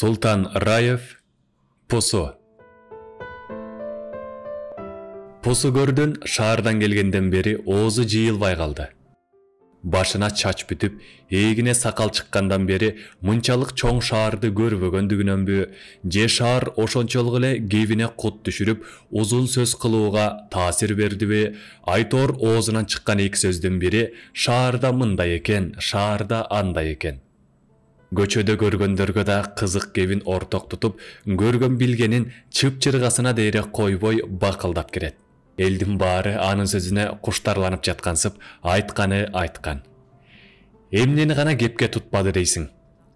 Султан Раев, Пусу. Пусугөрдүн шаардан келгенден бери оозу жыйылбай калды. Башына чач бүтүп, эгине сакал чыккандан бери мынчалык чоң шаарды көрбөгөндүгүнөнбү, же шаар ошончолук эле кебине кут түшүрүп, узун сөз кылууга таасир бердиби? Айтор оозунан чыккан эки сөздүн бири шаарда мындай экен, шаарда андай экен. Көчөдө көргөндөргө да кызык кебин орток тутуп, көргөн билгенин чыпчыргасына дейре койбой бакылдап кирет. Элдин баары анын сөзүнө куштарланып жаткансып, айтканы айткан. Эмнени гана кепке тутпады дейсиң.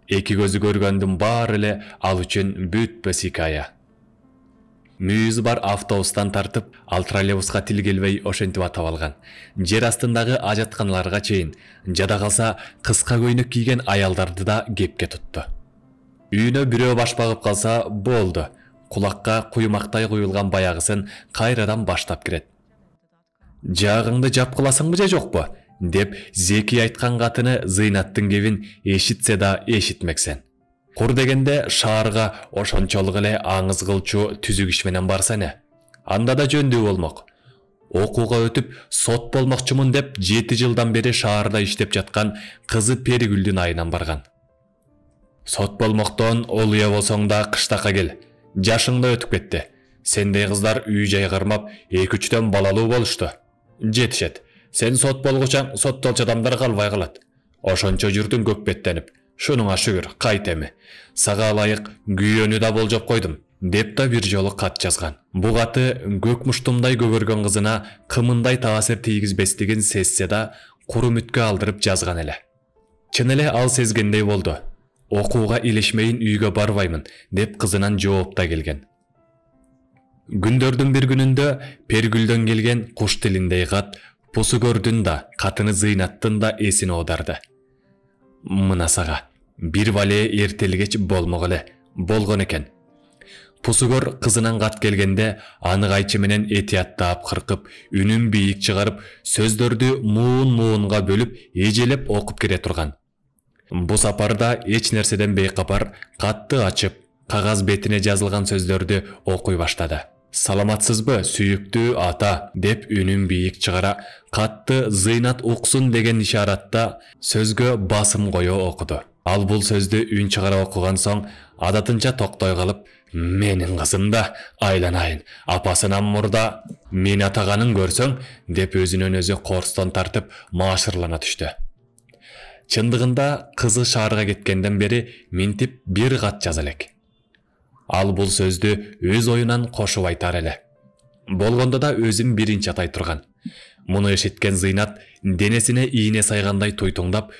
Эки көзү көргөндүн баары эле ал үчүн бүтпөс хикая. Мүйүзү бар автобустан тартып, ал троллейбуска тил келбей ошентип атап алган. Жер астындагы ажатканаларга чейин, жада калса кыска көйнөк кийген аялдарды да кепке тутту. Үйүнө бирөө баш багып калса болду. Кулакка куймактай куюлган баягысын кайрадан баштап кирет. Жагыңды жапкыласыңбы же жокпу? Деп Зеки айткан катыны Зыйнаттын кебин эшитсе да эшитмексен. Кур дегенде шаарга ошончолук эле аңыз кылчу түзүк иш менен барсаны. Анда да жөндүү болмок. Окууга өтүп, сот болмокчумун деп 7 жылдан бери шаарда иштеп жаткан кызы Перигүлдүн айынан барган. Сот болмоктон олуя болсоң да кыштакка кел. Жашың да өтүп кетти. Сендей кыздар үй жай кармап, 2-3төн балалуу болушту. Жетишет. Сен сот болгучаң соттолчу адамдар калбай калат. Ошончо жүрдүң көкпеттенип. Шунуңа шүгүр, кайтеми. Сага ылайык күйөөнү да болжоп койдум, деп да бир жолу кат жазган. Бу каты көк муштумдай көгөргөн кызына кымындай таасир тийгизбестигин сезсе да, куру мүткө алдырып жазган эле. Чын эле ал сезгендей болду. Окууга илешмейин үйгө барбаймын, деп кызынан жооп да келген. Күндөрдүн бир күнүндө Пергүлдөн келген куш тилиндей кат Пусугөрдүн да, катыны Зыйнаттын да эсине оодарды. Мына сага бир бале эртелгеч болмок эле болгон экен. Пусугөр кызынан кат келгенде аны кайчы менен этияттап кыркып, үнүн бийик чыгарып, сөздөрдү муун-муунга бөлүп, эжелеп окуп кире турган. Бу сапарда эч нерседен бейкапар катты ачып, кагаз бетине жазылган сөздөрдү окуй баштады. Саламатсызбы, сүйүктүү ата, деп үнүн бийик чыгара, катты Зыйнат уксун деген ишаратта сөзгө басым кое окуду. Ал бул сөздү үн чыгара окуган соң, адатынча токтой калып, менин кызым да айланайын, апасынан мурда мени атаганын көрсөң, деп өзүнөн өзү корстон тартып маашырлана түштү. Чындыгында кызы шаарга кеткенден бери минтип бир кат жаза элек. Ал бул сөздү өз оюнан кошуп айтар эле. Болгондо да өзүн биринчи атай турган. Муну эшиткен Зыйнат денесине ийне сайгандай туйтуңдап,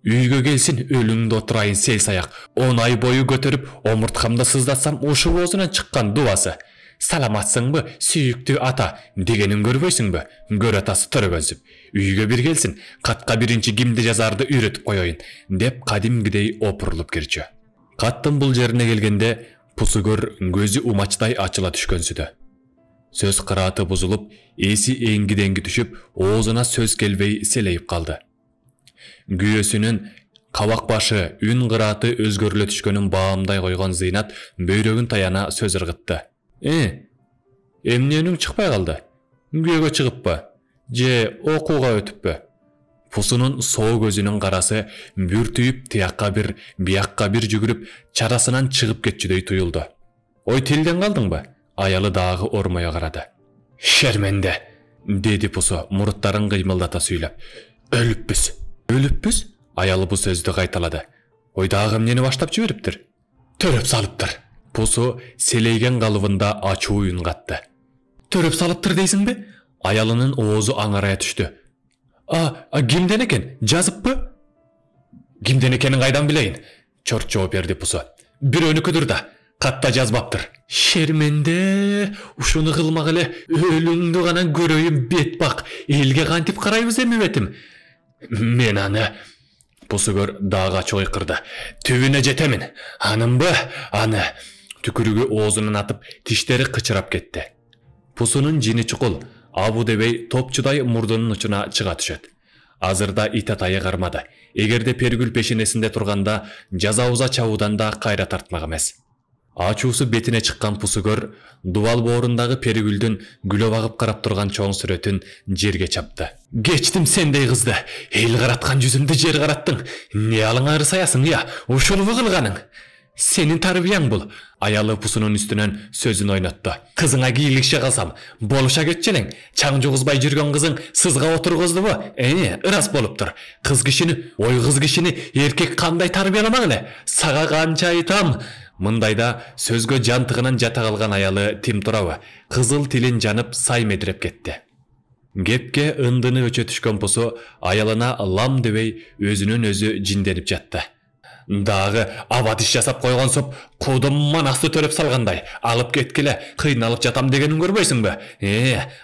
үйгө келсин өлүңдө отурайын сел саяк, 10 ай бою көтөрүп, омурткамда сыздатсам ушул оозунан чыккан дубасы. Саламатсыңбы, сүйүктүү ата, дегенин көрбөйсүңбү? Көр атасы төрөгөнсүп. Үйгө бир келсин, катка биринчи кимди жазарды үйрөтүп коеюн, деп кадимгидей опурулуп кирчү. Каттын бул жерине келгенде Пусугөр көзү умачтай ачыла түшкөнсүдө. Сөз кырааты бузулуп, эси эңги-деңги түшүп, оозуна сөз келбей селейип калды. Күйөөсүнүн кабак башы, үн кырааты өзгөрүлө түшкөнүн баамдай койгон Зыйнат бөйрөгүн таяна сөз ыргытты. Эмне үнүң чыкпай калды? Күйөөгө чыгыппы? Же окууга өтүппү? Пусунун соо көзүнүн карасы бүртүйүп тиякка бир, биякка бир жүгүрүп, чарасынан чыгып кетчүдөй туюлду. Ой, тилден калдыңбы? Аялы дагы ормое карады. Шерменде, деди Пусу муруттарын кыймылдата сүйлөп. Өлүппүз. Өлүппүз? Аялы бу сөздү кайталады. Ой, дагы эмнени баштап жибериптир? Төрөп салыптыр. Пусу селейген калыбында ачуу үн катты. Төрөп салыптыр дейсиңби? Аялынын оозу аңарая түштү. Кимден экен? Жазыппы? Кимден экенин кайдан билейин? Чорт жооп берди Пусу. Бирөөнүкүдүр да, катта жазбаптыр. Шерменде, ушуну кылмак эле, өлүңдү гана көрөйүн бет бак, элге кантип карайбыз эми бетим? Мен аны... Пусугөр дагы ачуу кырды. Түбүнө жетемин. Анымбы, аны... Түкүрүгү оозунан атып, тиштери кычырап кетти. Пусунун жини чукул, абу дебей топчудай мурдунун учуна чыга түшөт. Азырда ит атайы кармады. эгерде Пергүл пешенесинде турганда жазабыза чабуудан да кайра тартмак эмес. Ачуусу бетине чыккан Пусугөр дубал боорундагы Пергүлдүн күлөп агып карап турган чоң сүрөтүн жерге чапты. Кечтим сендей кызды, эл караткан жүзүмдү жер караттың. Не алыңары саясың я, ушулбу кылганың? Senin tarbiyan bul. Ayalı pusunun üstünen sözünü oynattı. Kızına giyilikşe kalsam, boluşa götçeleң. Çaң жугузбай жүргөн kızın sızga oturguzdu bu. Iras boluptur. Kız kişini, oy kız kişini erkek kanday tarbiyalamak ele. Sağa kança aytam. Мындайда сөзгө жантыгынан жата калган аялы Тим турабы. Кызыл тилин жанып сай медиреп кетти. Кепке ындыны өчөтүшкөн Пусу аялына лам дебей өзүнүн өзү жинденип жатты. Дагы абадыш жасап койгон соп кудумман асты төлөп салгандай алып кеткиле кыйналып жатам дегенин көрбөйсүңбү?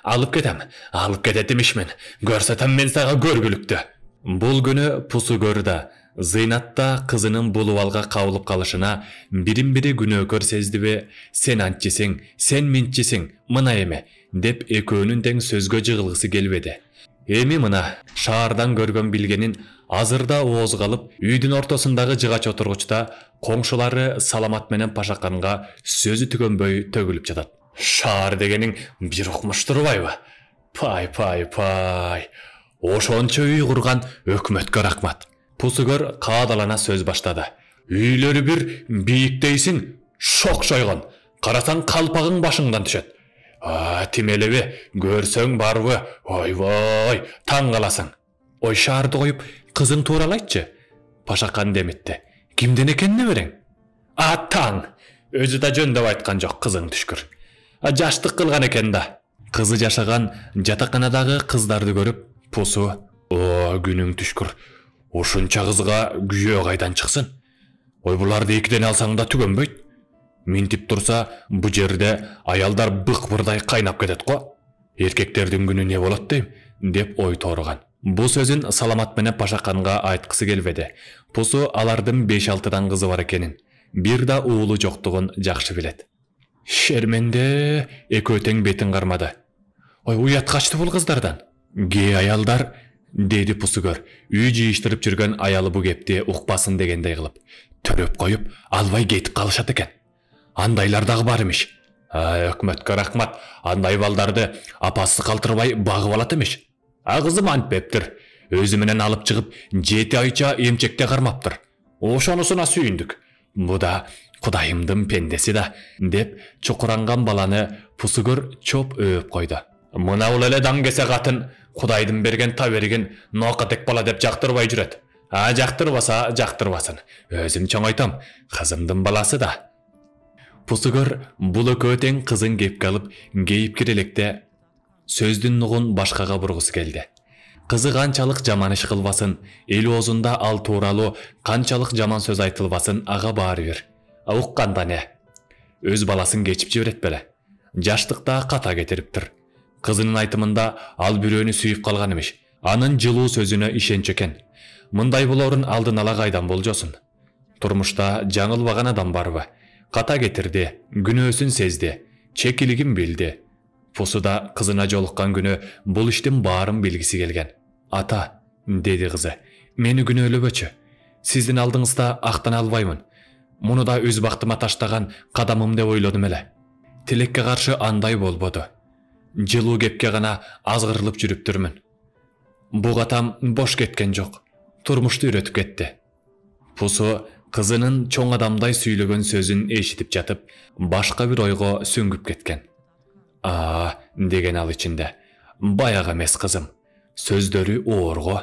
Алып кетет имишмин. Көрсөтөм мен сага көргүлүктү. Бул күнү Пусугөр да Зыйнатта кызынын булубалга кабылып калышына бирин-бири күнөөкөр сездиби? Сен антчисиң, сен минчисиң, мына эме деп экөөнүн тең сөзгө жыгылгысы келбеди. Эми мына шаардан көргөн билгенин азырда ооз калып, үйдүн ортосундагы жыгач отургучта коңшулары Саламат менен Пашаканга сөзү түгөнбөй төгүлүп жатат. Шаар дегениң бир укмуш турбайбы? Пай. Ошончо үй курган өкмөткө рахмат. Пусугөр каадалана сөз баштады. Үйлөрү бир бийиктейсиң, шок шойгон. Карасаң калпагың башыңдан түшөт. Тимелеби, көрсөң барбы? Ойбой, таң каласың. Ой, шаарды коюп, кызың тууралайтчы. Пашакан демитти. Кимден экенине берең? Таң. Өзү да жөндөп айткан жок, кызың түшкүр. Жаштык кылган экен да. Кызы жашаган жатаканадагы кыздарды көрүп, Пусу, күнүң түшкүр. Ушунча кызга күйөө кайдан чыксын? Ой, буларды экиден алсаң да түгөнбөйт. Минтип турса, бу жерде аялдар бык-бырдай кайнап кетет го. Эркектердин күнү не болот дейм, деп ой торган. Бу сөзүн Саламат менен Пашаканга айткысы келбеди. Пусу алардын 5-6 кызы бар экенин, бир да уулу жоктугун жакшы билет. Шерменде экөө тең бетин кармады. Ой, уят качты бул кыздардан. Кээ аялдар, деди Пусугөр, үй жыйыштырып жүргөн аялы бу кепти укпасын дегендей кылып, төрөп коюп, албай кетип калышат экен. Андайлар дагы бар имиш. Өкмөткө рахмат, андай балдарды апасы калтырбай багып алат имиш. Кызым антпептир, өзү менен алып чыгып, 7 айча эмчекте кармаптыр. Ошонусуна сүйүндүк. Бу да Кудайымдын пендеси да, деп чукуранган баланы Пусугөр чоп өөп койду. Мына бул эле даң кесе катын Кудайдын берген табергин ноокатек бала деп жактырбай жүрөт. Жактырбаса жактырбасын. Өзүм чоң айтам, кызымдын баласы да. Пусугөр бул экөө тең кызын кепке алып, кейип кирелекте сөздүн нугун башкага бургусу келди. Кызы канчалык жаман иш кылбасын, эл оозунда ал тууралуу канчалык жаман сөз айтылбасын ага баары бир. Укканда не? Өз баласын кечип жиберет беле. Жаштыкта ката кетириптир. Кызынын айтымында ал бирөөнү сүйүп калган эмиш. Анын жылуу сөзүнө ишенчү экен. Мындай болорун алдын ала кайдан болжосун? Турмушта жаңылбаган адам барбы? Ката кетирди, күнөөсүн сезди, чекилигин билди. Пусу да кызына жолуккан күнү бул иштин баарын билгиси келген. Ата, деди кызы, мени күнөөлөбөчү. Сиздин алдыңызда актана албаймын. Муну да өз бактыма таштаган кадамым деп ойлодум эле. Тилекке каршы андай болбоду. Жылуу кепке гана азгырылып жүрүптүрмүн. Бу катам бош кеткен жок. Турмушту үйрөтүп кетти. Пусу кызынын чоң адамдай сүйлөгөн сөзүн эшитип жатып, башка бир ойго сүңгүп кеткен. Деген ал ичинде. Баягы эмес кызым. Сөздөрү оорго.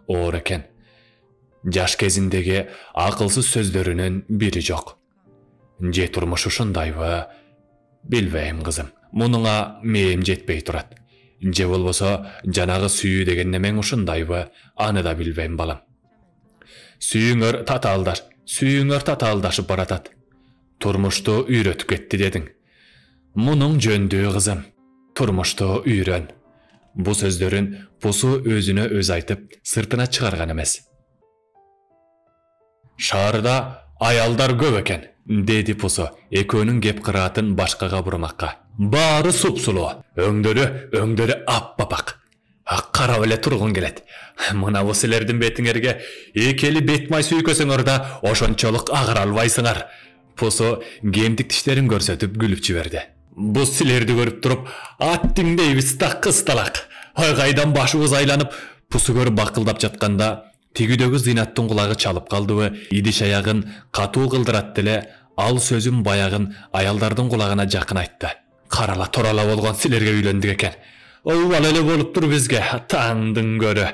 Оор экен. Жаш кезиндеги акылсыз сөздөрүнүн бири жок. Же турмуш ушундайбы? Билбейм кызым. Мунуңа мээм жетпей турат. Же болбосо жанагы сүйүү деген немең ушундайбы? Аны да билбейм балам. Сүйүүңөр татаалдашып баратат. Турмушту үйрөтүп кетти дедиң. Мунуң жөндүү кызым. Турмушту үйрөн. Бу сөздөрүн Пусу өзүнө өз айтып, сыртына чыгарган эмес. Шаарда аялдар көп экен, деди Пусу, экөөнүн кеп кыраатын башкага бурмакка. Баары супсулуу, өңдөрү аппапак. Карап эле тургун келет. Мына бу силердин бетиңерге экели бет май сүйкөсөңөр да ошончолук агыра албайсыңар. Пусу кемдик тиштерин көрсөтүп күлүп жиберди. Бу силерди көрүп туруп, аттиңдейбиз да кысталак. Кайдан башыбыз айланып, Пусу көрүп бакылдап жатканда, тигидөгү Зыйнаттын кулагы чалып калдыбы, идиш аягын катуу кылдыратты эле, ал сөзүн баягын аялдардын кулагына жакын айтты. Карала турала болгон силерге үйлөндүк экен. Ойбал эле болуп тур бизге, таңдын көрө.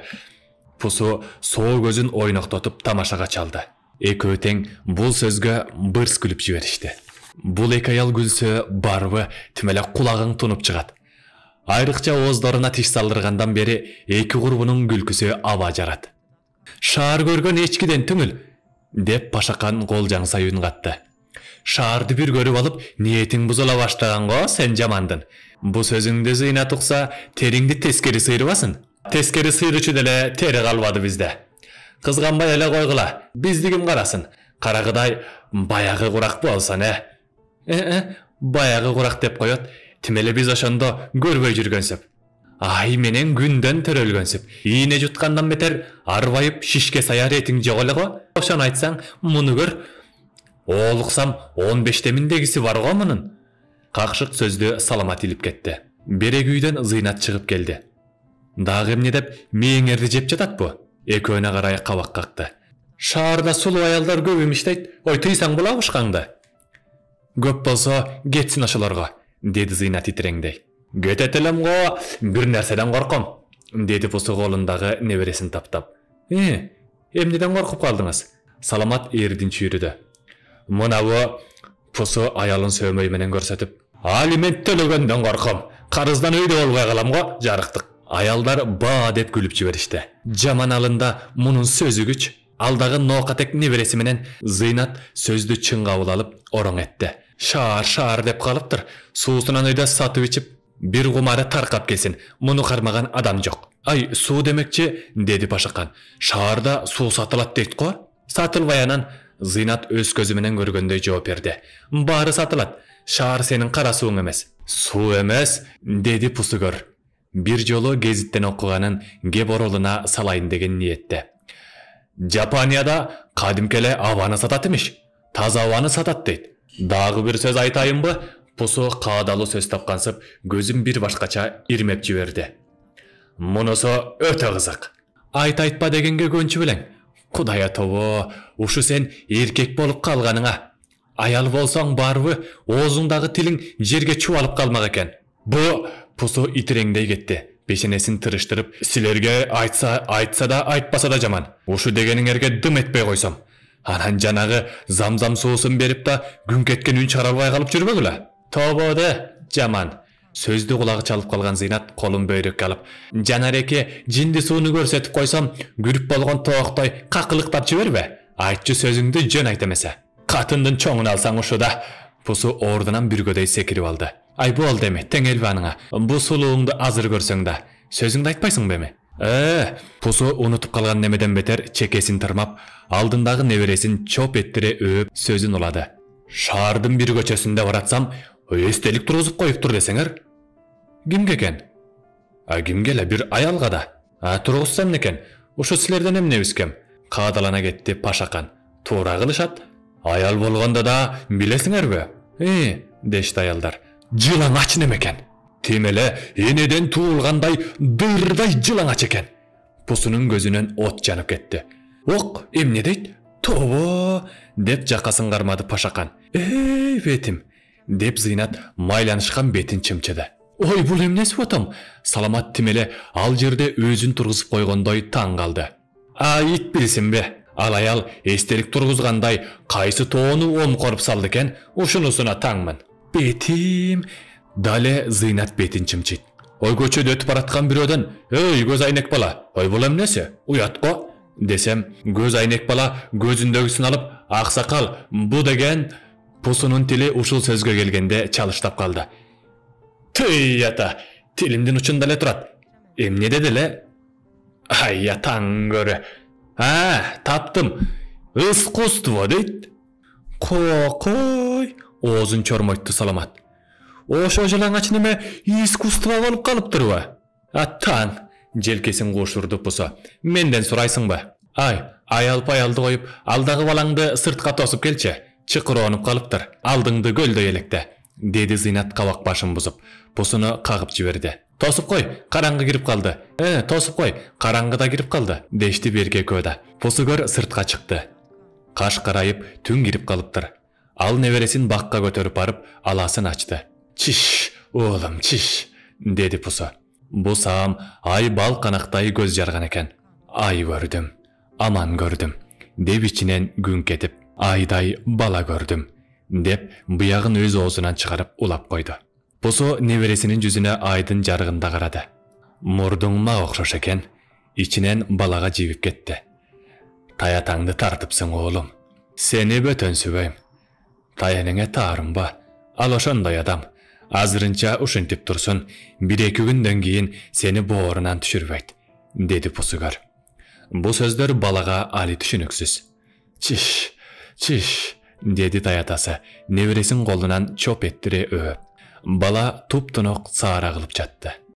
Пусу соо көзүн ойноктотуп тамашага чалды. Экөө тең бул сөзгө бырс күлүп жиберишти. Бул эки аял күлсө барбы, тим эле кулагың тунуп чыгат. Айрыкча ооздоруна тиш салдыргандан бери эки курбунун күлкүсү аба жарат. Шаар көргөн эчкиден түңүл, деп Пашакан колжаңсай үн катты. Шаарды бир көрүп алып, ниетиң бузула баштаган го, сен жамандын. Бу сөзүңдү Зыйнат укса, териңди тескери сыйрыбасын. Тескери сыйрычу деле тери калбады бизде. Кызганбай эле койгула, бизди ким карасын? Карагыдай баягы курак болсун, баягы курак деп коет. Тим эле биз ошондо көрбөй жүргөнсүп. Ай менен күндөн төрөлгөнсүп. Ийне жуткандан бетер арбайып шишке саяр этиң жок эле го. Ошону айтсаң, муну көр. Оолуксам 15-теминдегиси бар го мунун. Какшык сөздү Саламат илип кетти. Берек үйдөн Зыйнат чыгып келди. Дагы эмне деп мээңерди жеп жатат бу? Экөөнө карай кабак какты. Шаарда сулуу аялдар көп имиш дейт. Ой, тыйсаң була ушкаңды. Көп болсо кетсин ошолорго, деди Зыйнат титиреңдей. Кетет элем го, бир нерседен корком, деди Пусу колундагы небересин таптап. Эмнеден коркуп калдыңыз? Саламат эрдин чүйрүдү. Мына бу Пусу аялын сөөмөй менен көрсөтүп. Алимент төлөгөндөн корком. Карыздан өйдө болбой калам го, жарыктык. Аялдар ба деп күлүп жиберишти. Жаман алында мунун сөзү күч. Алдагы ноокатек небереси менен Зыйнат сөздү чын кабыл алып ороң этти. Шаар деп калыптыр. Суусунан өйдө сатып ичип, бир кумары таркап келсин. Муну кармаган адам жок. Ай, суу демекчи, деди Пашакан. Шаарда суу сатылат дейт го. Сатылбай анан Зыйнат өз көзү менен көргөндөй жооп берди. Баары сатылат. Шаар сенин кара сууң эмес. Суу эмес, деди Пусу көр. Бир жолу гезиттен окуганын кеп оролуна салайын деген ниетте. Жапонияда кадимкеле абаны сатат эмиш. Таза абаны сатат дейт. Дагы бир сөз айтайынбы? Пусу каадалуу сөз тапкансып, көзүн бир башкача ирмеп жиберди. Мунусу өтө кызык. Айтпа дегенге көнчү белең. Кудай атобо, ушу сен эркек болуп калганыңа. Аял болсоң барбы, оозуңдагы тилиң жерге чубалып калмак экен. Бу Пусу итиреңдей кетти. Пешенесин тырыштырып, силерге айтса да айтпаса да жаман. Ушу дегениңерге дым этпей койсом. Анан жанагы замзам суусун берип да күн кеткен үн чыгара албай калып жүрбөгүлө. Тободе, жаман. Сөздү кулагы чалып калган Зыйнат колун бөйрөккө алып, жанареке жинди сууну көрсөтүп койсом, күрүп болгон тооктой какылыктап жибербе. Айтчу сөзүңдү жөн айт эмесе. Катындын чоңун алсаң ушуда. Пусу ордунан биргөдөй секирип алды. Ай бол деме, теңелби аныңа. Бу сулууңду азыр көрсөң да, сөзүңдү айтпайсың беме? Пусу унутуп калган немеден бетер чекесин тырмап, алдындагы небересин чоп эттире өөп сөзүн улады. Шаардын бир көчөсүндө баратсам, эстелик тургузуп коюптур десеңер. Кимге экен? Кимге эле, бир аялга да. Тургузсам некен? Ушу силерден эмнебиз кем? Каадалана кетти Пашакан. Туура кылышат. Аял болгондо да билесиңерби? Дешти аялдар. Жылаңач немекен? Тим эле энеден туулгандай дырдай жылаңач экен. Пусунун көзүнөн от жанып кетти. Ок, эмне дейт? Тобо, деп жакасын кармады Пашакан. Бетим, деп Зыйнат майланышкан бетин чымчыды. Ой, бул эмнеси отом? Саламат тим эле ал жерде өзүн тургузуп койгондой таң калды. Ит билсинбе? Ал аял эстелик тургузгандай кайсы тоону омкоруп салды экен, ушунусуна таңмын. Бетим, дале Зыйнат бетин чымчыйт. Ой, көчөдө өтүп бараткан бирөөдөн, көз айнек бала, ой бул эмнеси? Уят го, десем, көз айнек бала көзүндөгүсүн алып, аксакал, бу деген. Пусунун тили ушул сөзгө келгенде чалыштап калды. Тый ата, тилимдин учунда эле турат. Эмне деди эле? Ай, таң көрө. Таптым. Искусство дейт. Кокой, оозун чормойту Саламат. Ошо жылаңач неме искусство болуп калыптырбы? Таң, Желкесин кошурду Пусо. Менден сурайсыңбы? Аял-паялды коюп, алдагы балаңды сыртка тосуп келчи. Чыкыроонуп калыптыр. Алдыңды көлдөй электе, деди Зыйнат кабак башын бузуп. Пусуну кагып жиберди. Тосуп кой, караңгы кирип калды. Тосуп кой, караңгыда кирип калды, дешти берге көдө. Пусугөр сыртка чыкты. Каш карайып, түн кирип калыптыр. Ал небересин бакка көтөрүп барып, аласын ачты. Чиш, оолум, чиш, деди Пусо. Бу саам ай бал канактай көз жарган экен. Ай көрдүм, аман көрдүм, деп ичинен күн кетип, айдай бала көрдүм, деп буягын өз оозунан чыгарып улап койду. Пусо небересинин жүзүнө айдын жарыгында карады. Мурдуңма окшош экен, ичинен балага жибип кетти. Таятаңды тартыпсың оолум, сени бөтөн сүбөйм. Таяныңа таарымба, ал ошондой адам. Азырынча ушинтип турсун, 1-2 күндөн кийин сени боорунан түшүрбөйт, деди Пусугөр. Бу сөздөр балага али түшүнүксүз. Чиш, деди таятасы, небересин колунан чоп эттире өөп. Бала туп-тунук саара кылып жатты.